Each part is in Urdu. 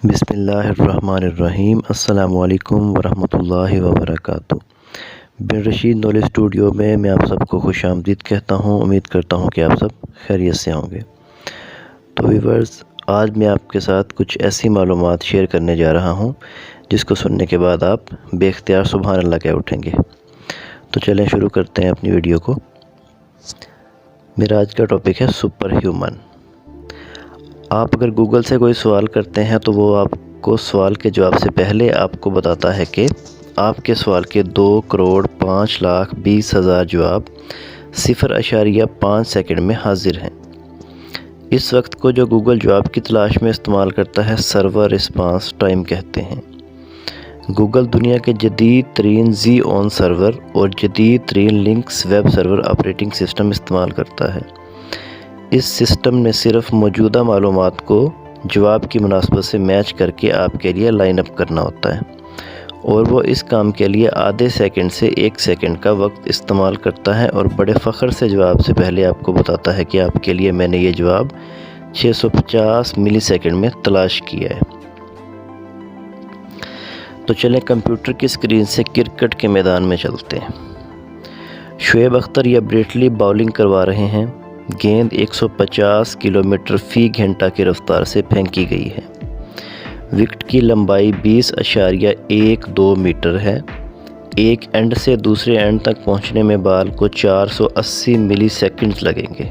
بسم اللہ الرحمن الرحیم۔ السلام علیکم ورحمۃ اللہ وبرکاتہ۔ بن رشید نالج اسٹوڈیو میں آپ سب کو خوش آمدید کہتا ہوں۔ امید کرتا ہوں کہ آپ سب خیریت سے ہوں گے۔ تو ویورز، آج میں آپ کے ساتھ کچھ ایسی معلومات شیئر کرنے جا رہا ہوں جس کو سننے کے بعد آپ بے اختیار سبحان اللہ کہہ اٹھیں گے۔ تو چلیں شروع کرتے ہیں اپنی ویڈیو کو۔ میرا آج کا ٹاپک ہے سپر ہیومن۔ آپ اگر گوگل سے کوئی سوال کرتے ہیں تو وہ آپ کو سوال کے جواب سے پہلے آپ کو بتاتا ہے کہ آپ کے سوال کے 2,05,20,000 جواب 0.5 سیکنڈ میں حاضر ہیں۔ اس وقت کو جو گوگل جواب کی تلاش میں استعمال کرتا ہے سرور رسپانس ٹائم کہتے ہیں۔ گوگل دنیا کے جدید ترین زی-آن سرور اور جدید ترین Linux web server operating system استعمال کرتا ہے۔ اس سسٹم نے صرف موجودہ معلومات کو جواب کی مناسبت سے میچ کر کے آپ کے لیے لائن اپ کرنا ہوتا ہے، اور وہ اس کام کے لیے آدھے سیکنڈ سے 1 سیکنڈ کا وقت استعمال کرتا ہے، اور بڑے فخر سے جواب سے پہلے آپ کو بتاتا ہے کہ آپ کے لیے میں نے یہ جواب 650 ملی سیکنڈ میں تلاش کیا ہے۔ تو چلیں کمپیوٹر کی اسکرین سے کرکٹ کے میدان میں چلتے ہیں۔ شعیب اختر یا بریٹلی باؤلنگ کروا رہے ہیں۔ گیند 150 کلومیٹر فی گھنٹہ کی رفتار سے پھینکی گئی ہے۔ وکٹ کی لمبائی 20.12 میٹر ہے۔ ایک اینڈ سے دوسرے اینڈ تک پہنچنے میں بال کو 480 ملی سیکنڈز لگیں گے،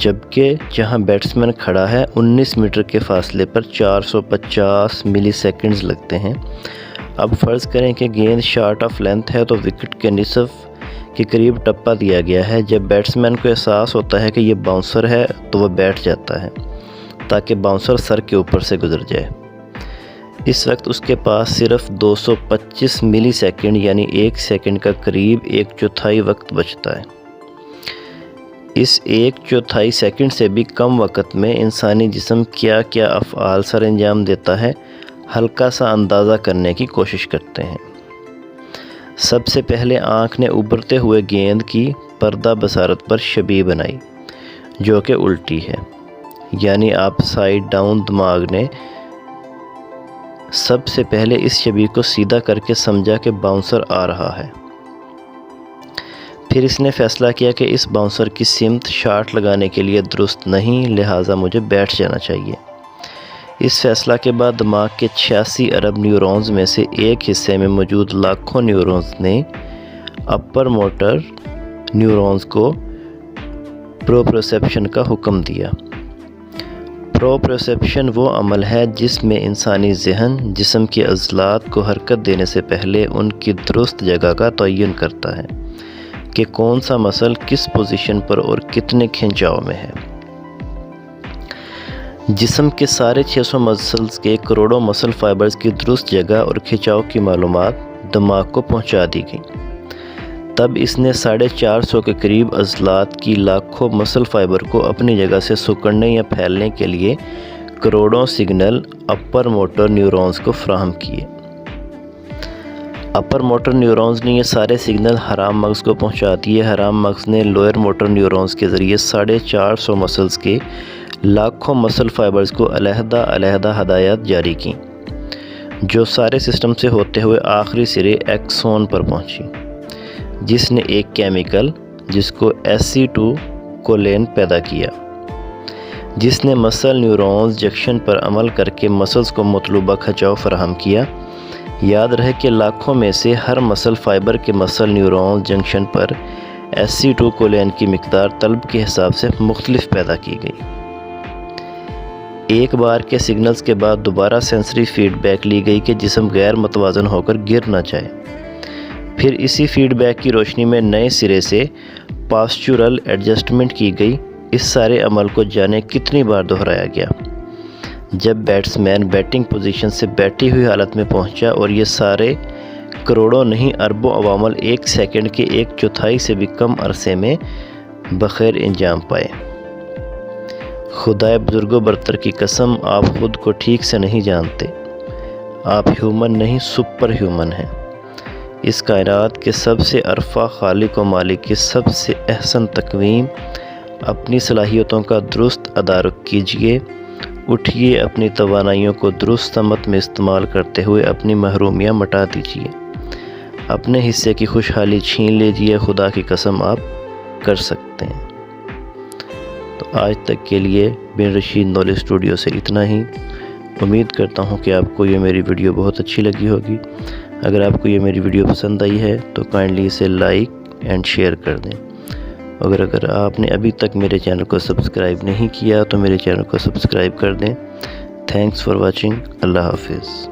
جبکہ جہاں بیٹسمین کھڑا ہے 19 میٹر کے فاصلے پر 450 ملی سیکنڈز لگتے ہیں۔ اب فرض کریں کہ گیند شارٹ آف لینتھ ہے تو وکٹ کے نصف کے قریب ٹپا دیا گیا ہے۔ جب بیٹسمین کو احساس ہوتا ہے کہ یہ باؤنسر ہے تو وہ بیٹھ جاتا ہے تاکہ باؤنسر سر کے اوپر سے گزر جائے۔ اس وقت اس کے پاس صرف 225 ملی سیکنڈ یعنی 1 سیکنڈ کا قریب 1/4 وقت بچتا ہے۔ اس 1/4 سیکنڈ سے بھی کم وقت میں انسانی جسم کیا کیا افعال سر انجام دیتا ہے، ہلکا سا اندازہ کرنے کی کوشش کرتے ہیں۔ سب سے پہلے آنکھ نے ابھرتے ہوئے گیند کی پردہ بصارت پر شبیہ بنائی، جو کہ الٹی ہے، یعنی آپ سائیڈ ڈاؤن۔ دماغ نے سب سے پہلے اس شبیہ کو سیدھا کر کے سمجھا کہ باؤنسر آ رہا ہے۔ پھر اس نے فیصلہ کیا کہ اس باؤنسر کی سمت شاٹ لگانے کے لیے درست نہیں، لہٰذا مجھے بیٹھ جانا چاہیے۔ اس فیصلہ کے بعد دماغ کے 86 ارب نیورونز میں سے ایک حصے میں موجود لاکھوں نیورونز نے اپر موٹر نیورونز کو پروپریوسیپشن کا حکم دیا۔ پروپریوسیپشن وہ عمل ہے جس میں انسانی ذہن جسم کے عضلات کو حرکت دینے سے پہلے ان کی درست جگہ کا تعین کرتا ہے کہ کون سا مسل کس پوزیشن پر اور کتنے کھنچاؤ میں ہے۔ جسم کے سارے 600 مسلز کے کروڑوں مسل فائبرز کی درست جگہ اور کھنچاؤ کی معلومات دماغ کو پہنچا دی گئی۔ تب اس نے 450 کے قریب عضلات کی لاکھوں مسل فائبر کو اپنی جگہ سے سکڑنے یا پھیلنے کے لیے کروڑوں سگنل اپر موٹر نیورونز کو فراہم کیے۔ اپر موٹر نیورونز نے یہ سارے سگنل حرام مغز کو پہنچا دیے۔ حرام مغز نے لوئر موٹر نیورونز کے ذریعے 450 مسلز کے لاکھوں مسل فائبرز کو علیحدہ علیحدہ ہدایات جاری کیں، جو سارے سسٹم سے ہوتے ہوئے آخری سرے ایکسون پر پہنچی، جس نے ایک کیمیکل جس کو ایسیٹوکولین پیدا کیا، جس نے مسل نیورونز جنکشن پر عمل کر کے مسلز کو مطلوبہ کھنچاؤ فراہم کیا۔ یاد رہے کہ لاکھوں میں سے ہر مسل فائبر کے مسل نیورونز جنکشن پر ایسیٹوکولین کی مقدار طلب کے حساب سے مختلف پیدا کی گئی۔ ایک بار کے سگنلز کے بعد دوبارہ سینسری فیڈ بیک لی گئی کہ جسم غیر متوازن ہو کر گر نہ جائے۔ پھر اسی فیڈ بیک کی روشنی میں نئے سرے سے پاسچورل ایڈجسٹمنٹ کی گئی۔ اس سارے عمل کو جانے کتنی بار دہرایا گیا۔ جب بیٹسمین بیٹنگ پوزیشن سے بیٹھی ہوئی حالت میں پہنچا اور یہ سارے کروڑوں نہیں اربوں عوامل 1 سیکنڈ کے 1/4 سے بھی کم عرصے میں بخیر انجام پائے۔ خدائے بزرگ و برتر کی قسم، آپ خود کو ٹھیک سے نہیں جانتے۔ آپ ہیومن نہیں سپر ہیومن ہیں۔ اس کائنات کے سب سے عرفہ خالق و مالک کی سب سے احسن تقویم اپنی صلاحیتوں کا درست تدارک کیجیے، اٹھیے، اپنی توانائیوں کو درست سمت میں استعمال کرتے ہوئے اپنی محرومیاں مٹا دیجیے، اپنے حصے کی خوشحالی چھین لیجیے، خدا کی قسم آپ کر سکتے ہیں۔ تو آج تک کے لیے بن رشید نالج اسٹوڈیو سے اتنا ہی۔ امید کرتا ہوں کہ آپ کو یہ میری ویڈیو بہت اچھی لگی ہوگی۔ اگر آپ کو یہ میری ویڈیو پسند آئی ہے تو کائنڈلی اسے لائک اینڈ شیئر کر دیں۔ اگر آپ نے ابھی تک میرے چینل کو سبسکرائب نہیں کیا تو میرے چینل کو سبسکرائب کر دیں۔ Thanks for watching. اللہ حافظ۔